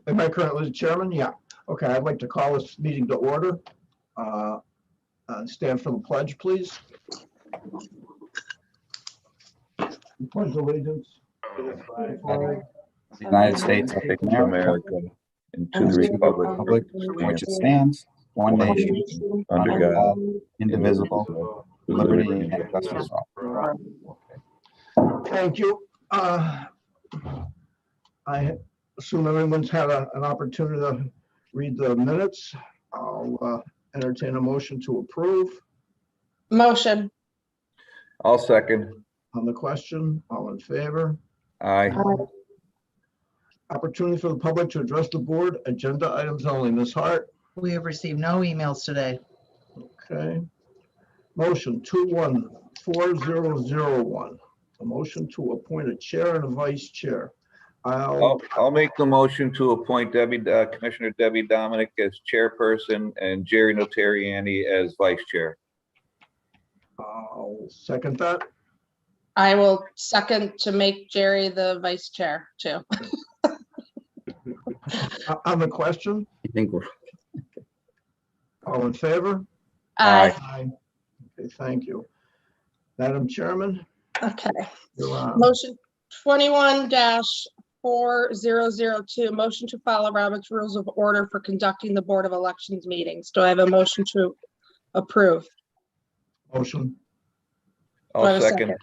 Am I currently the chairman? Yeah. Okay, I'd like to call this meeting to order. Stand for the pledge, please. Pledge allegiance to the flag The United States of America, and to the republic for which it stands, one nation, under God, indivisible, with liberty and justice for all. Thank you. I assume everyone's had an opportunity to read the minutes. I'll entertain a motion to approve. Motion. I'll second. On the question, all in favor? Aye. Opportunity for the public to address the board, agenda items only. Ms. Hart? We have received no emails today. Okay. Motion 214001. A motion to appoint a chair and a vice chair. I'll make the motion to appoint Commissioner Debbie Dominic as chairperson and Jerry Notarianni as vice chair. I'll second that. I will second to make Jerry the vice chair too. On the question, I think we're all in favor? Aye. Aye. Okay, thank you. Madam Chairman, Okay. you're on. Motion 21-4002, motion to follow Robert's Rules of Order for conducting the Board of Elections meetings. Do I have a motion to approve? Motion. Do I have I'll a second.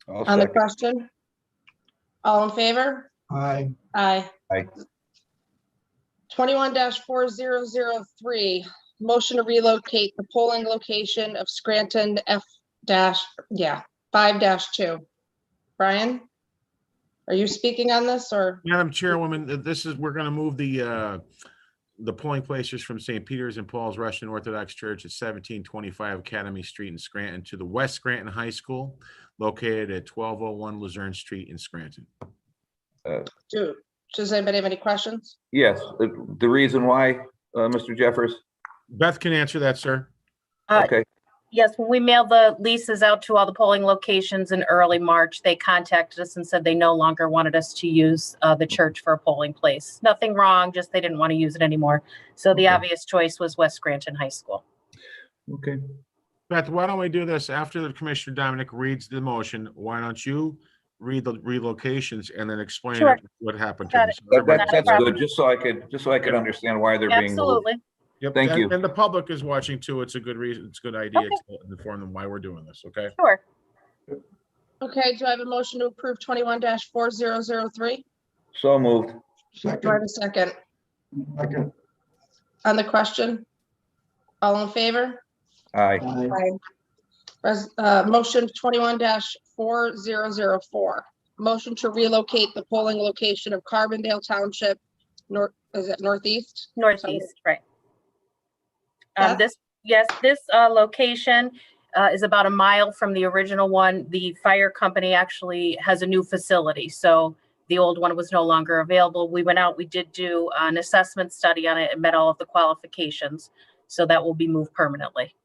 I'll On the second. question? All in favor? Aye. Aye. Aye. 21-4003, motion to relocate the polling location of Scranton 5-2. Brian? Are you speaking on this or? Madam Chairwoman, we're going to move the polling places from St. Peter's and Paul's Russian Orthodox Church at 1725 Academy Street in Scranton to the West Scranton High School located at 1201 Luzerne Street in Scranton. Does anybody have any questions? Yes, the reason why, Mr. Jeffers? Beth can answer that, sir. Okay, Yes, when we mailed the leases out to all the polling locations in early March, they contacted us and said they no longer wanted us to use the church for a polling place. Nothing wrong, just they didn't want to use it anymore. So the Okay. obvious choice was West Scranton High School. okay. Beth, why don't we do this after the Commissioner Dominic reads the motion? Why don't you read the relocations and then explain Sure. what happened Got to it. them? That's good, just so I could understand why they're being moved. Absolutely. Yep, Thank you. And the public is watching too. It's a good reason. It's a good idea Okay. to inform them why we're doing this. Okay. Sure. Okay, do I have a motion to approve 21-4003? So moved. Do I Second. have a second? Second. On the question? All in favor? Aye. Aye. Motion 21-4004, motion to relocate the polling location of Carbondale Township, northeast? Northeast, right. Beth? This location is about a mile from the original one. The fire company actually has a new facility, so the old one was no longer available. We went out, we did do an assessment study on it and met all of the qualifications, so that will be moved permanently.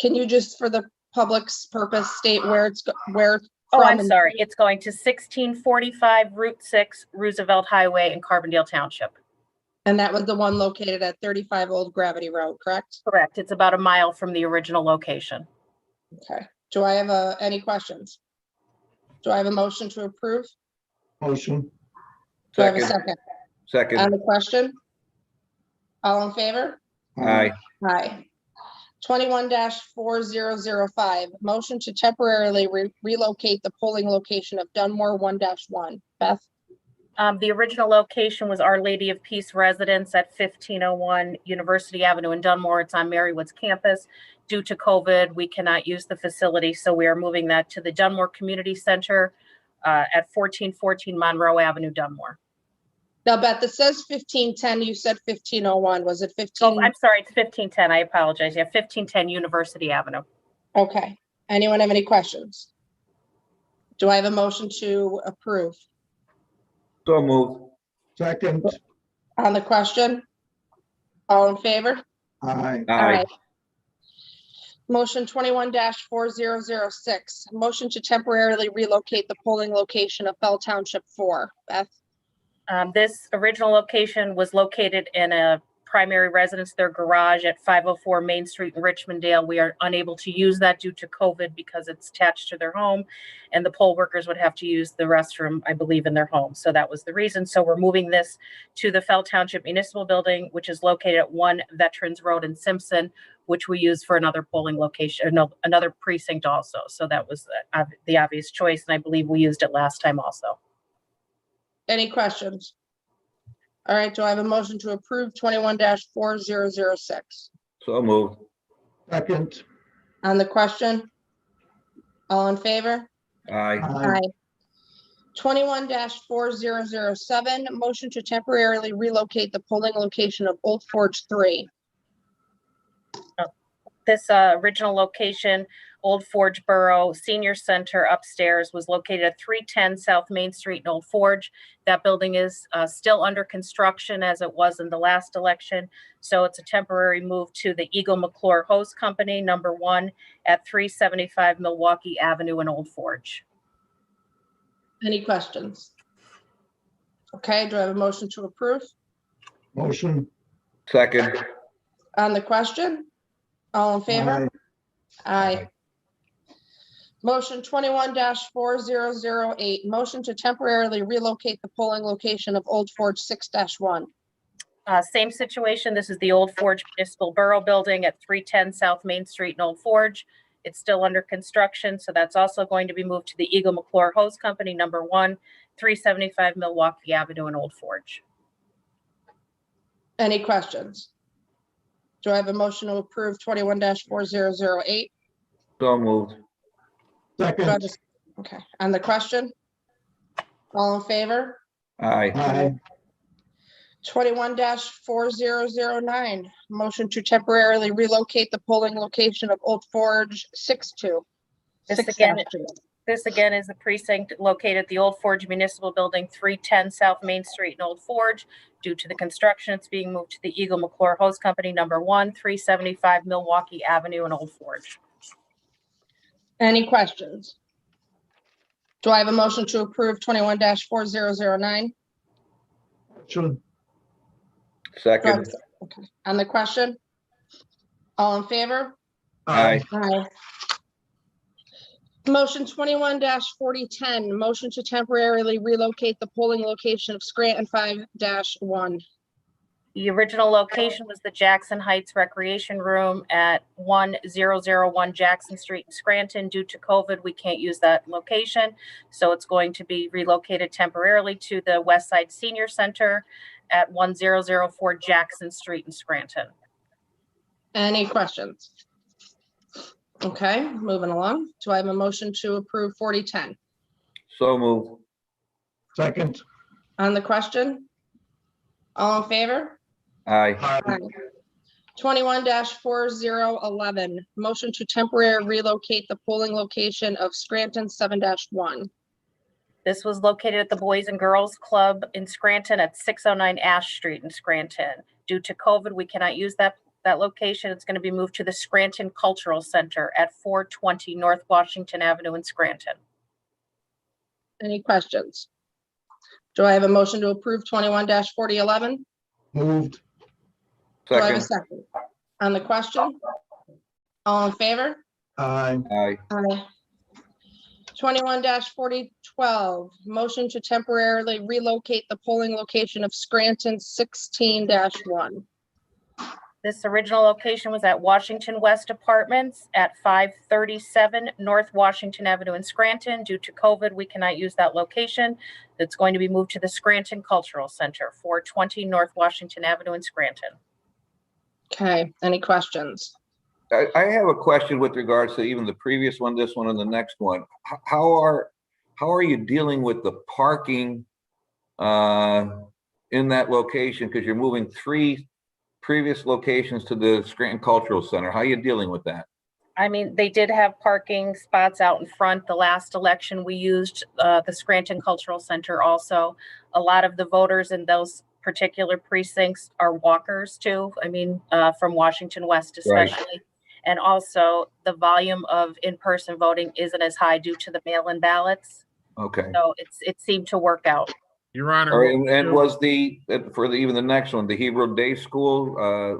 Can you just, for the public's purpose, state where it's Oh, from I'm and- sorry. It's going to 1645 Route 6 Roosevelt Highway in Carbondale Township. And that was the one located at 35 Old Gravity Road, correct? Correct. It's about a mile from the original location. Okay. Do I have any questions? Do I have a motion to approve? Motion. Do I have a Second. second? On Second. the question? All in favor? Aye. Aye. 21-4005, motion to temporarily relocate the polling location of Dunmore 1-1. Beth? The original location was Our Lady of Peace Residence at 1501 University Avenue in Dunmore. It's on Marywood's campus. Due to COVID, we cannot use the facility, so we are moving that to the Dunmore Community Center at 1414 Monroe Avenue, Dunmore. Now, Beth, it says 1510, you said 1501. Was it 15? Oh, I'm sorry, it's 1510. I apologize. Yeah, 1510 University Avenue. Okay. Anyone have any questions? Do I have a motion to approve? So moved. Second. On the question? All in favor? Aye. Aye. Motion 21-4006, motion to temporarily relocate the polling location of Bell Township 4. Beth? This original location was located in a primary residence, their garage at 504 Main Street in Richmondale. We are unable to use that due to COVID because it's attached to their home, and the poll workers would have to use the restroom, I believe, in their home. So that was the reason. So we're moving this to the Fell Township Municipal Building, which is located at 1 Veterans Road in Simpson, which we use for another polling location, another precinct also. So that was the obvious choice, and I believe we used it last time also. Any questions? All right, do I have a motion to approve 21-4006? So moved. Second. On the question? All in favor? Aye. Aye. 21-4007, motion to temporarily relocate the polling location of Old Forge 3. This original location, Old Forge Borough Senior Center upstairs, was located at 310 South Main Street in Old Forge. That building is still under construction as it was in the last election. So it's a temporary move to the Eagle McClure Hose Company, number 1 at 375 Milwaukee Avenue in Old Forge. Any questions? Okay, do I have a motion to approve? Motion. Second. On the question? All in favor? Aye. Motion 21-4008, motion to temporarily relocate the polling location of Old Forge 6-1. Same situation. This is the Old Forge Municipal Borough Building at 310 South Main Street in Old Forge. It's still under construction, so that's also going to be moved to the Eagle McClure Hose Company, number 1, 375 Milwaukee Avenue in Old Forge. Any questions? Do I have a motion to approve 21-4008? So moved. Second. Okay, on the question? All in favor? Aye. Aye. 21-4009, motion to temporarily relocate the polling location of Old Forge 6-2. This again is a precinct located at the Old Forge Municipal Building, 310 South Main Street in Old Forge. Due to the construction, it's being moved to the Eagle McClure Hose Company, number 1, 375 Milwaukee Avenue in Old Forge. Any questions? Do I have a motion to approve 21-4009? Motion. Second. Okay, on the question? All in favor? Aye. Aye. Motion 21-4010, motion to temporarily relocate the polling location of Scranton 5-1. The original location was the Jackson Heights Recreation Room at 1001 Jackson Street in Scranton. Due to COVID, we can't use that location. So it's going to be relocated temporarily to the West Side Senior Center at 1004 Jackson Street in Scranton. Any questions? Okay, moving along. Do I have a motion to approve 4010? So moved. Second. On the question? All in favor? Aye. Aye. 21-4011, motion to temporarily relocate the polling location of Scranton 7-1. This was located at the Boys and Girls Club in Scranton at 609 Ash Street in Scranton. Due to COVID, we cannot use that location. It's going to be moved to the Scranton Cultural Center at 420 North Washington Avenue in Scranton. Any questions? Do I have a motion to approve 21-4011? Moved. Do I have a Second. second? On the question? All in favor? Aye. Aye. Aye. 21-4012, motion to temporarily relocate the polling location of Scranton 16-1. This original location was at Washington West Apartments at 537 North Washington Avenue in Scranton. Due to COVID, we cannot use that location. It's going to be moved to the Scranton Cultural Center, 420 North Washington Avenue in Scranton. Okay, any questions? I have a question with regards to even the previous one, this one, and the next one. How are you dealing with the parking in that location? Because you're moving 3 previous locations to the Scranton Cultural Center. How are you dealing with that? I mean, they did have parking spots out in front. The last election, we used the Scranton Cultural Center also. A lot of the voters in those particular precincts are walkers too. I mean, from Washington West especially. Right. And also the volume of in-person voting isn't as high due to the mail-in ballots. Okay. So it seemed to work out. Your Honor. All right, what we and do- was even the next one, the Hebrew Day School,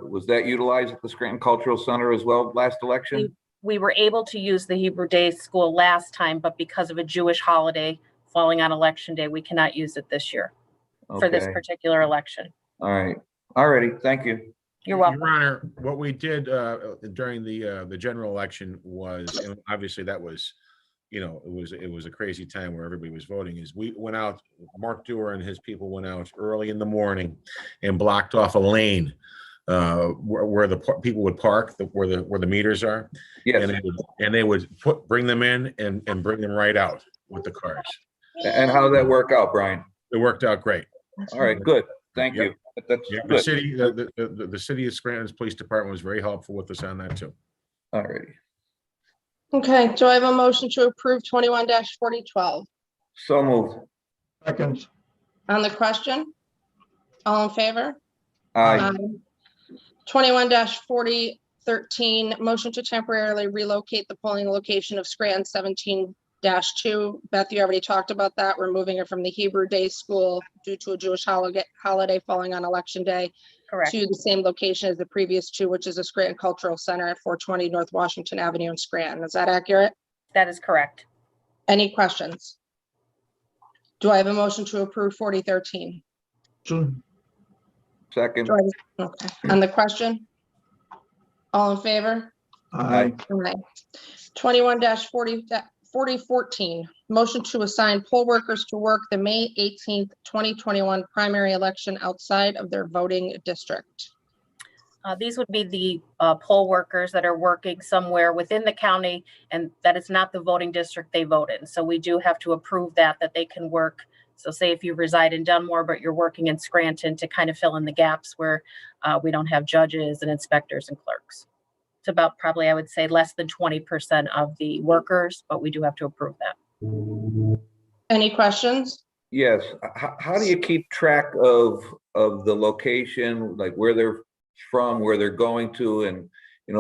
was that utilized at the Scranton Cultural Center as well last election? We were able to use the Hebrew Day School last time, but because of a Jewish holiday falling on Election Day, we cannot use it this year for this Okay, particular election. all right. All righty, thank you. You're welcome. Your Honor, what we did during the general election was, and obviously that was, it was a crazy time where everybody was voting, is we went out, Mark Dewar and his people went out early in the morning and blocked off a lane where the people would park, where the meters are. Yes, And they would bring them in and bring them right out with the cars. and how did that work out, Brian? It worked out great. All right, good, thank Yep. you. That's Yeah, the good. city, the city of Scranton's police department was very helpful with us on that too. All righty, Okay, do I have a motion to approve 21-4012? so moved. Second. On the question? All in favor? Aye, 21-4013, motion to temporarily relocate the polling location of Scranton 17-2. Beth, you already talked about that. We're moving it from the Hebrew Day School due to a Jewish holiday falling on Election Day Correct. to the same location as the previous two, which is the Scranton Cultural Center at 420 North Washington Avenue in Scranton. Is that accurate? That is correct. Any questions? Do I have a motion to approve 4013? second. Do I have- Okay, on the question? All in favor? Aye. Aye. 21-4014, motion to assign poll workers to work the May 18th, 2021 primary election outside of their voting district. These would be the poll workers that are working somewhere within the county and that is not the voting district they vote in. So we do have to approve that they can work. So say if you reside in Dunmore, but you're working in Scranton to kind of fill in the gaps where we don't have judges and inspectors and clerks. It's about probably, I would say, less than 20% of the workers, but we do have to approve that. Any questions? Yes, how do you keep track of the location, like where they're from, where they're going to, and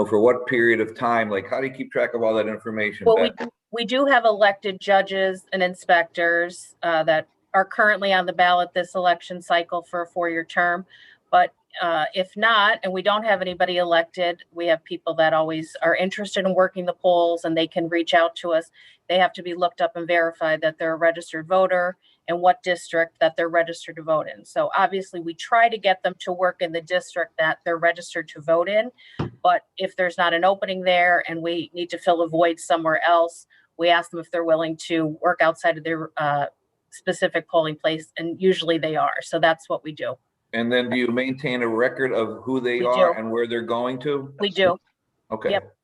for what period of time? Like, how do you keep track of all that information? Well, Beth? we do have elected judges and inspectors that are currently on the ballot this election cycle for a 4-year term. But if not, and we don't have anybody elected, we have people that always are interested in working the polls and they can reach out to us. They have to be looked up and verified that they're a registered voter and what district that they're registered to vote in. So obviously we try to get them to work in the district that they're registered to vote in. But if there's not an opening there and we need to fill a void somewhere else, we ask them if they're willing to work outside of their specific polling place. And usually they are. So that's what we do. And then do you maintain a record of who they We are do. and where they're going to? We do. Okay. Yep.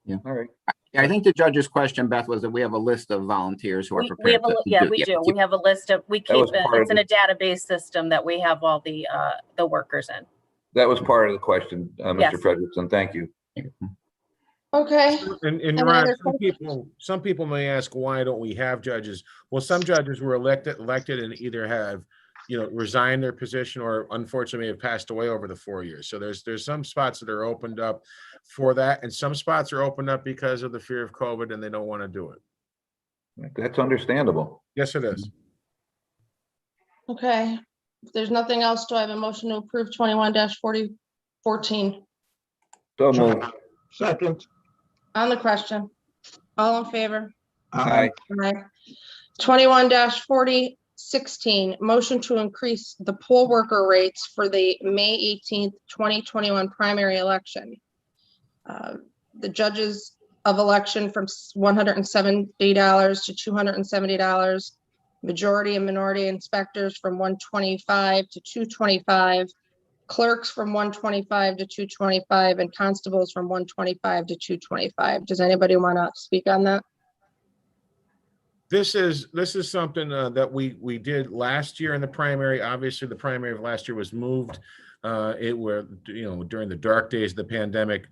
Yeah. All right. I think the judge's question, Beth, was that we have a list of volunteers who are We prepared have a, to yeah, do. we do. We have a list of, we keep was it, part of it's in a database system that we have all the workers in. That was part of the question, Yes. Mr. Frederickson. Thank you. Okay, And Any Your Honor, other some people may ask, why don't we have judges? Well, some judges were elected and either have, resigned their position or unfortunately have passed away over the 4 years. So there's some spots that are opened up for that, and some spots are opened up because of the fear of COVID and they don't want to do it. That's understandable. Yes, it is. okay. If there's nothing else, do I have a motion to approve 21-4014? So moved. Second. On the question? All in favor? Aye. Aye. 21-4016, motion to increase the poll worker rates for the May 18th, 2021 primary election. The judges of election from $170 to $270, majority and minority inspectors from $125 to $225, clerks from $125 to $225, and constables from $125 to $225. Does anybody want to speak on that? This is something that we did last year in the primary. Obviously, the primary of last year was moved. During the dark days of the pandemic,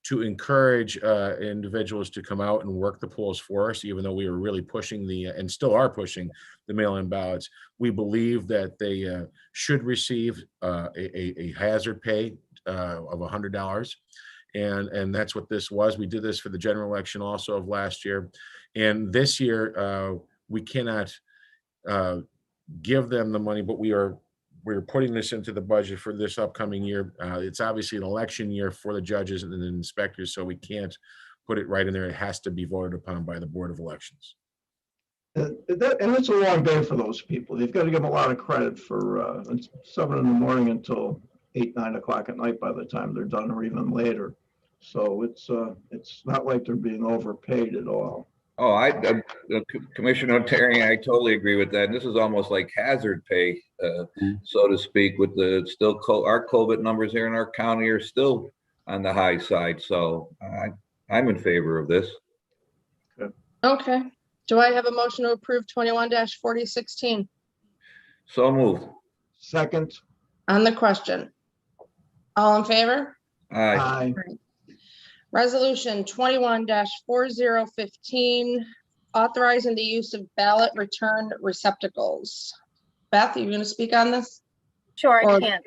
to encourage individuals to come out and work the polls for us, even though we were really pushing and still are pushing the mail-in ballots. We believe that they should receive a hazard pay of $100. And that's what this was. We did this for the general election also of last year. And this year, we cannot give them the money, but we're putting this into the budget for this upcoming year. It's obviously an election year for the judges and the inspectors, so we can't put it right in there. It has to be voted upon by the Board of Elections. And it's a long day for those people. You've got to give them a lot of credit for it's 7 in the morning until 8, 9 o'clock at night by the time they're done, or even later. So it's not like they're being overpaid at all. Oh, Commissioner Terry, I totally agree with that. And this is almost like hazard pay, so to speak, with the still our COVID numbers here in our county are still on the high side. So I'm in favor of this. Okay. Do I have a motion to approve 21-4016 So moved. Second. on the question? All in favor? Aye. Aye. Resolution 21-4015, authorizing the use of ballot return receptacles. Beth, are you going to speak on this? Sure, I Or- can.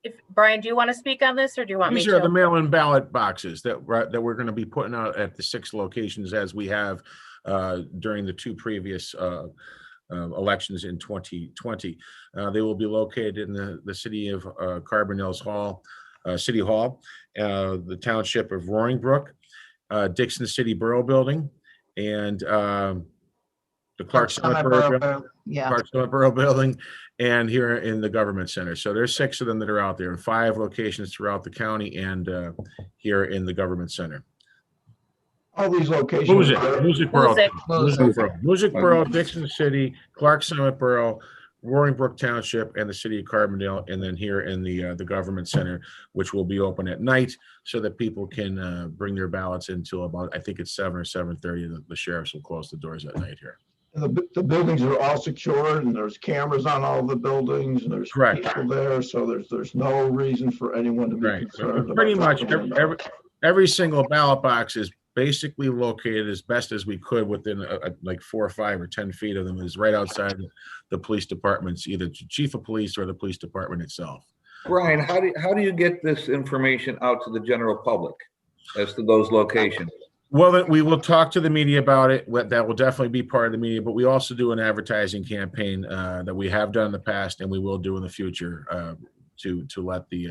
If Brian, do you want to speak on this or do you want me These are the to? mail-in ballot boxes that we're going to be putting out at the 6 locations as we have during the 2 previous elections in 2020. They will be located in the city of Carbondale's City Hall, the township of Roaring Brook, Dixon City Borough Building, and the Clark Summit Borough Building, and here in the Government Center. So there's 6 of them that are out there in 5 locations throughout the county and here in the Government Center. All these locations. Music Borough, Music. Dixon City, Clark Summit Borough, Roaring Brook Township, and the city of Carbondale, and then here in the Government Center, which will be open at night so that people can bring their ballots until about, I think it's 7 or 7:30. The sheriffs will close the doors at night here. And the buildings are all secured, and there's cameras on all the buildings, and there's Correct. people there, so there's no reason for anyone to be Right. concerned. about Pretty much dropping their ballot. every single ballot box is basically located as best as we could within like 4 or 5 or 10 feet of them, is right outside the police departments, either the chief of police or the police department itself. Brian, how do you get this information out to the general public as to those locations? Well, then we will talk to the media about it. That will definitely be part of the media, but we also do an advertising campaign that we have done in the past and we will do in the future to let the.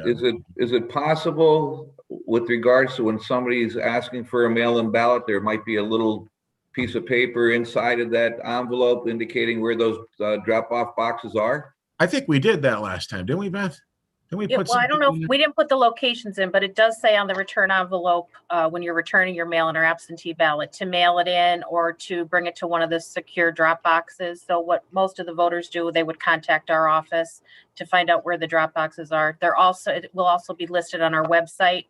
Is it possible with regards to when somebody's asking for a mail-in ballot, there might be a little piece of paper inside of that envelope indicating where those drop-off boxes are? I think we did that last time, didn't we, Beth? Didn't we Yeah, put well, I don't know. something in We didn't put the locations in, but it does say on the return envelope, when you're returning your mail-in or absentee ballot, to mail it in or to bring it to one of the secure drop boxes. So what most of the voters do, they would contact our office to find out where the drop boxes are. It will also be listed on our website,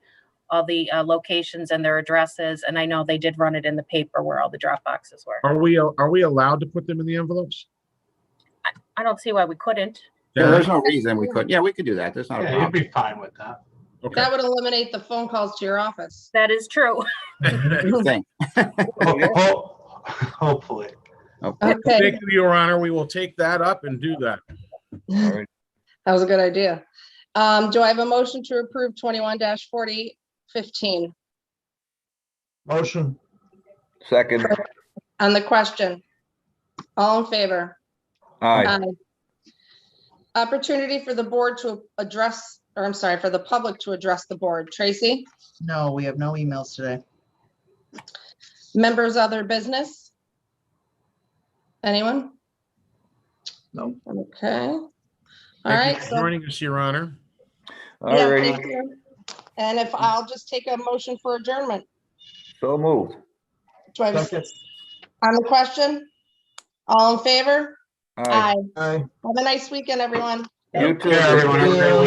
all the locations and their addresses. And I know they did run it in the paper where all the drop boxes were. Are we allowed to put them in the envelopes? I don't see why we couldn't. Yeah, there's no reason we could. Yeah, we could do that. There's not a Yeah, you'd problem. be fine with that. Okay. That would eliminate the phone calls to your office. That is true. You think? Hopefully. Okay. Okay, Thank you, Your Honor. We will take that up and do that. All right. that was a good idea. Do I have a motion to approve 21-4015 Motion. Second. on the question? All in favor? Aye. Opportunity for the board to address, or I'm sorry, for the public to address the board. Tracy, No, we have no emails today. members, other business? Anyone? No. Okay. All Thank right. you for So, joining us, Your Honor. All yeah, righty. thank you. And if I'll just take a motion for adjournment. So moved. Do I have Second. on the question? All in favor? Aye. Aye. Have a nice weekend, everyone. You too. Yeah, everyone. Have a great week.